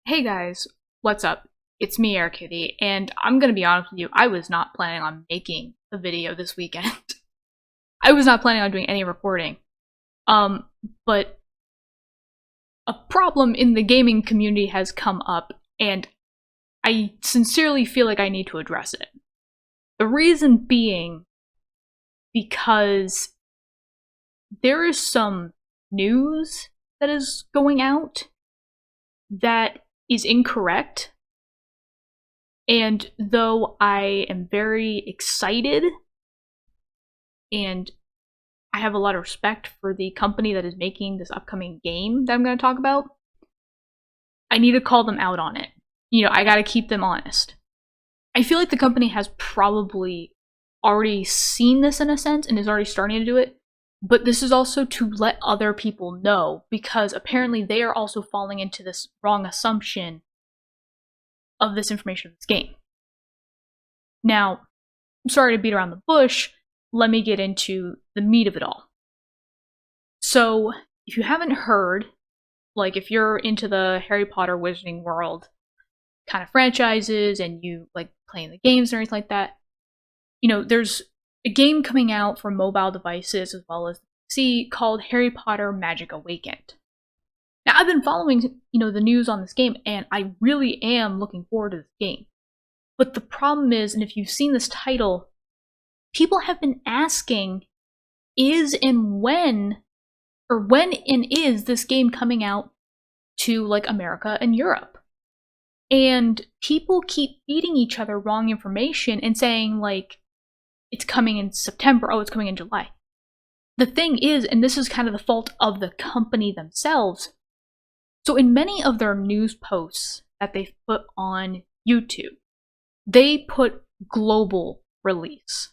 Hey guys, what's up? It's me, Kitty, and I'm gonna be honest with you, I was not planning on making a video this weekend. I was not planning on doing any recording. But a problem in the gaming community has come up, and I sincerely feel like I need to address it. The reason being because there is some news that is going out that is incorrect. And though I am very excited and I have a lot of respect for the company that is making this upcoming game that I'm going to talk about, I need to call them out on it. I gotta keep them honest. I feel like the company has probably already seen this in a sense and is already starting to do it, but this is also to let other people know, because apparently they are also falling into this wrong assumption of this information in this game. Now, I'm sorry to beat around the bush, let me get into the meat of it all. So, if you haven't heard, like if you're into the Harry Potter Wizarding World kind of franchises and you like playing the games and everything like that, there's a game coming out for mobile devices as well as PC called Harry Potter Magic Awakened. Now, I've been following, the news on this game, and I really am looking forward to this game. But the problem is, and if you've seen this title, people have been asking, is and when and is this game coming out to, like, America and Europe? And people keep feeding each other wrong information and saying, like, it's coming in September, oh, it's coming in July. The thing is, and this is kind of the fault of the company themselves, so in many of their news posts that they've put on YouTube, they put global release,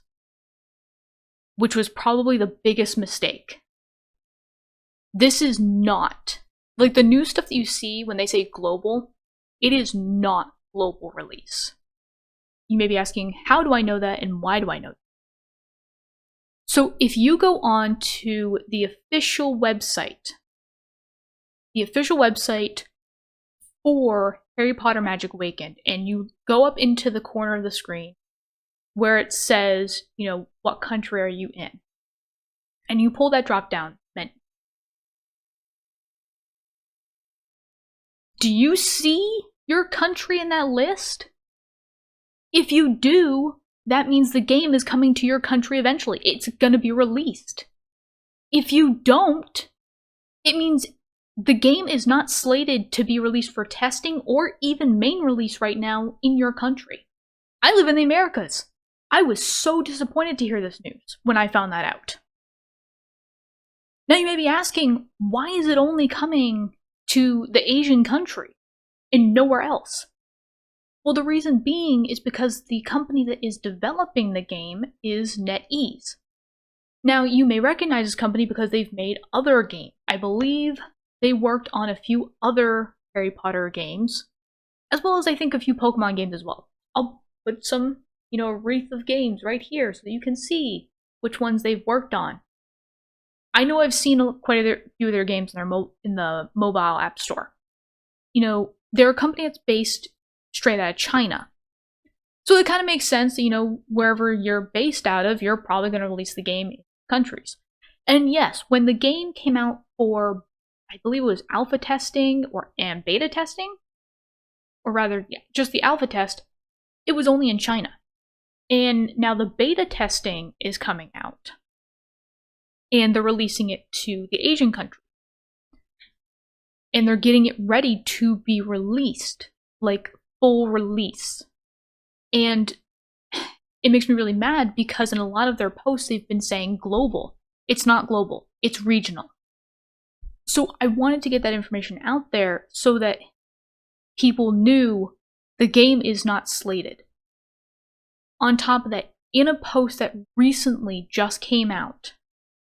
which was probably the biggest mistake. This is not, like the new stuff that you see when they say global, it is not global release. You may be asking, how do I know that and why do I know that? So if you go on to the official website for Harry Potter Magic Awakened, and you go up into the corner of the screen where it says, what country are you in? And you pull that drop down menu. Do you see your country in that list? If you do, that means the game is coming to your country eventually. It's going to be released. If you don't, it means the game is not slated to be released for testing or even main release right now in your country. I live in the Americas. I was so disappointed to hear this news when I found that out. Now you may be asking, why is it only coming to the Asian country and nowhere else? Well, the reason being is because the company that is developing the game is NetEase. Now, you may recognize this company because they've made other games. I believe they worked on a few other Harry Potter games, as well as I think a few Pokemon games as well. I'll put some, wreath of games right here so that you can see which ones they've worked on. I know I've seen quite a few of their games in the mobile app store. They're a company that's based straight out of China. So it kind of makes sense that, wherever you're based out of, you're probably going to release the game in countries. And yes, when the game came out for, I believe it was alpha testing and beta testing, or rather, just the alpha test, it was only in China. And now the beta testing is coming out, and they're releasing it to the Asian country. And they're getting it ready to be released, like full release. And it makes me really mad because in a lot of their posts they've been saying global. It's not global, it's regional. So I wanted to get that information out there so that people knew the game is not slated. On top of that, in a post that recently just came out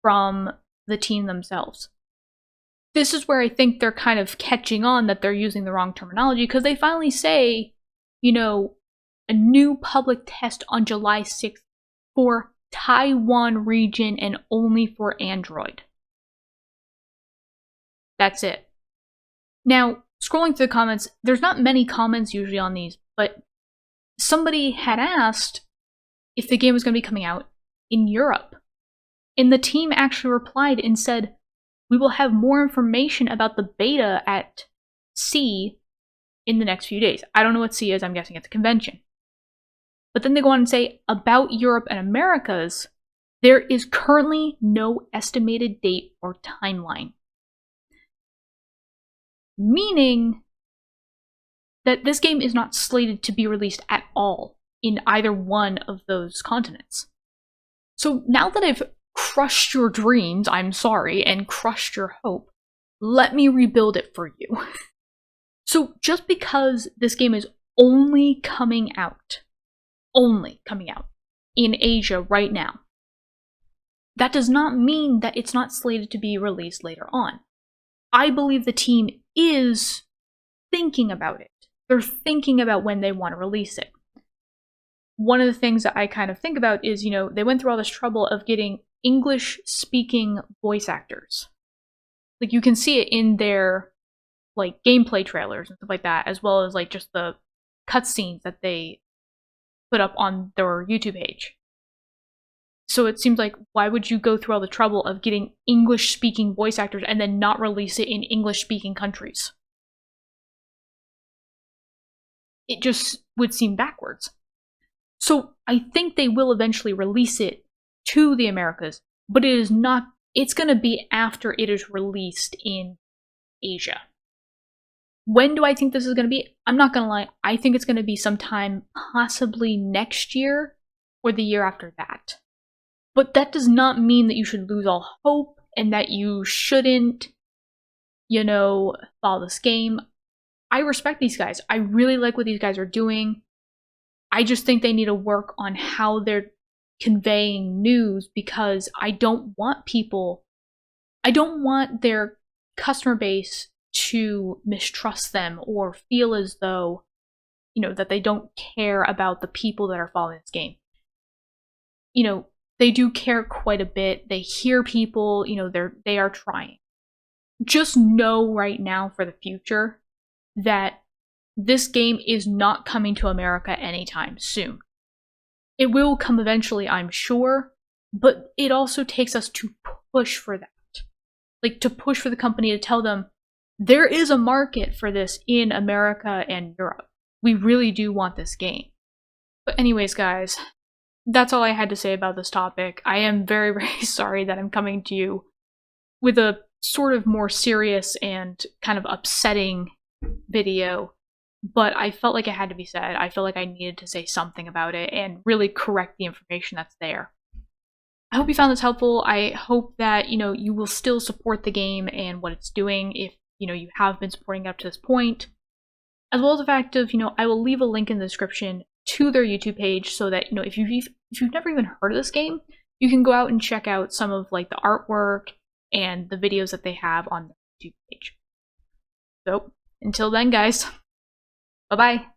from the team themselves, this is where I think they're kind of catching on that they're using the wrong terminology, because they finally say, a new public test on July 6th for Taiwan region and only for Android. That's it. Now, scrolling through the comments, there's not many comments usually on these, but somebody had asked if the game was going to be coming out in Europe. And the team actually replied and said, we will have more information about the beta at C in the next few days. I don't know what C is, I'm guessing it's a convention. But then they go on and say, about Europe and Americas, there is currently no estimated date or timeline. Meaning that this game is not slated to be released at all in either one of those continents. So now that I've crushed your dreams, I'm sorry, and crushed your hope, let me rebuild it for you. So just because this game is only coming out in Asia right now, that does not mean that it's not slated to be released later on. I believe the team is thinking about it. They're thinking about when they want to release it. One of the things that I kind of think about is, they went through all this trouble of getting English-speaking voice actors. Like, you can see it in their, like, gameplay trailers and stuff like that, as well as, like, just the cutscenes that they put up on their YouTube page. So it seems like, why would you go through all the trouble of getting English-speaking voice actors and then not release it in English-speaking countries? It just would seem backwards. So I think they will eventually release it to the Americas, but it's going to be after it is released in Asia. When do I think this is going to be? I'm not going to lie, I think it's going to be sometime possibly next year or the year after that. But that does not mean that you should lose all hope and that you shouldn't, follow this game. I respect these guys. I really like what these guys are doing. I just think they need to work on how they're conveying news, because I don't want their customer base to mistrust them or feel as though, that they don't care about the people that are following this game. They do care quite a bit. They hear people, they are trying. Just know right now for the future that this game is not coming to America anytime soon. It will come eventually, I'm sure, but it also takes us to push for that. Like, to push for the company to tell them, there is a market for this in America and Europe. We really do want this game. But anyways, guys, that's all I had to say about this topic. I am very, very sorry that I'm coming to you with a sort of more serious and kind of upsetting video, but I felt like it had to be said. I felt like I needed to say something about it and really correct the information that's there. I hope you found this helpful. I hope that, you will still support the game and what it's doing if, you have been supporting it up to this point. As well as the fact of, I will leave a link in the description to their YouTube page so that, if you've never even heard of this game, you can go out and check out some of, like, the artwork and the videos that they have on the YouTube page. So, until then, guys, bye-bye.